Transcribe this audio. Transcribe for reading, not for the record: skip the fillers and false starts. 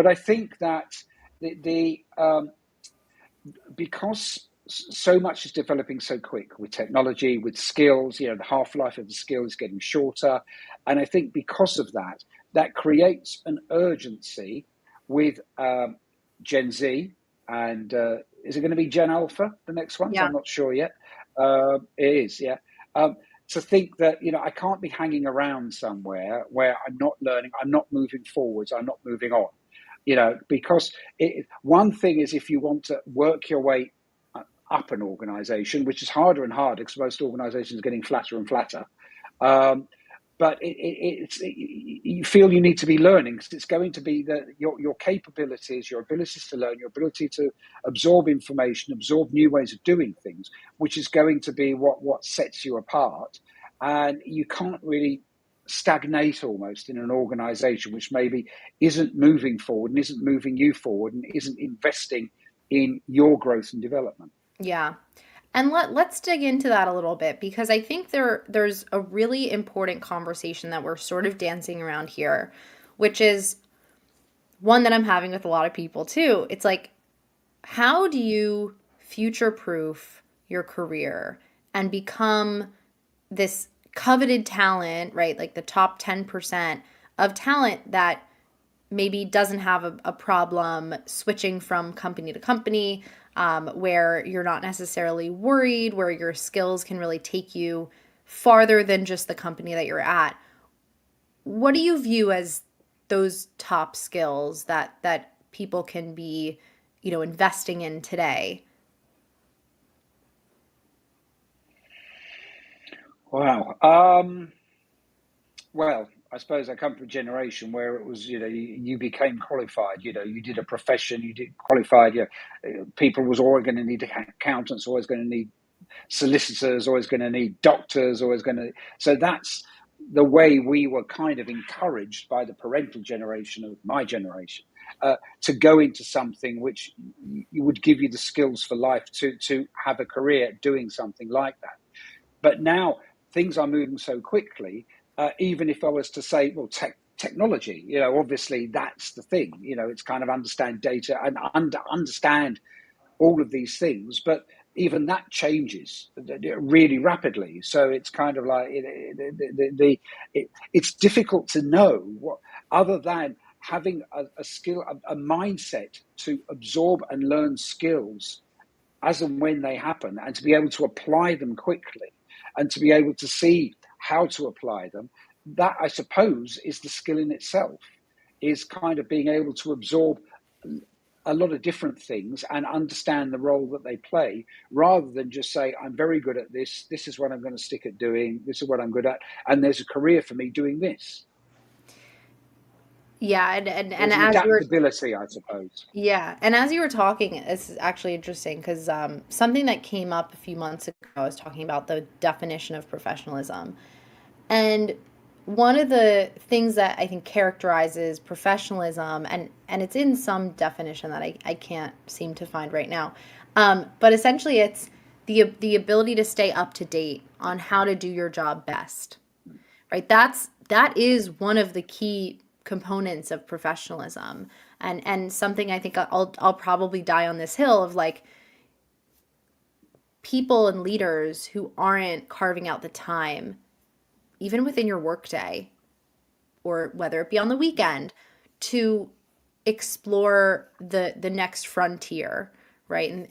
I think that the because so much is developing so quick with technology, with skills, the half-life of the skill is getting shorter. And I think because of that, that creates an urgency with Gen Z and is it going to be Gen Alpha, the next ones? Yeah. I'm not sure yet. It is, yeah. To think that, I can't be hanging around somewhere where I'm not learning, I'm not moving forwards, I'm not moving on. Because one thing is if you want to work your way up an organization, which is harder and harder because most organizations are getting flatter and flatter. But you feel you need to be learning because it's going to be your capabilities, your abilities to learn, your ability to absorb information, absorb new ways of doing things, which is going to be what sets you apart. And you can't really stagnate almost in an organization which maybe isn't moving forward and isn't moving you forward and isn't investing in your growth and development. Yeah. And let's dig into that a little bit because I think there's a really important conversation that we're sort of dancing around here, which is one that I'm having with a lot of people too. It's like, how do you future proof your career and become this coveted talent, right? Like the top 10% of talent that maybe doesn't have a problem switching from company to company, where you're not necessarily worried, where your skills can really take you farther than just the company that you're at. What do you view as those top skills that people can be, investing in today? Wow. Well, I suppose I come from a generation where it was, you became qualified, you did a profession, you did qualified, people was always going to need accountants, always going to need solicitors, always going to need doctors, always going to. So that's the way we were kind of encouraged by the parental generation of my generation to go into something which you would give you the skills for life to have a career doing something like that. But now things are moving so quickly. Even if I was to say, well, technology, obviously that's the thing. It's kind of understand data and understand all of these things, but even that changes really rapidly. So it's kind of like it's difficult to know what other than having a skill, a mindset to absorb and learn skills as and when they happen, and to be able to apply them quickly, and to be able to see how to apply them. That, I suppose, is the skill in itself, is kind of being able to absorb a lot of different things and understand the role that they play, rather than just say, I'm very good at this, this is what I'm going to stick at doing, this is what I'm good at, and there's a career for me doing this. Yeah, and There's an as you were adaptability, I suppose. Yeah, and as you were talking, it's actually interesting because something that came up a few months ago, I was talking about the definition of professionalism. And one of the things that I think characterizes professionalism, and it's in some definition that I can't seem to find right now, but essentially it's the ability to stay up to date on how to do your job best, right? That is one of the key components of professionalism, and something I think I'll probably die on this hill of, like, people and leaders who aren't carving out the time, even within your workday, or whether it be on the weekend, to explore the next frontier, right? And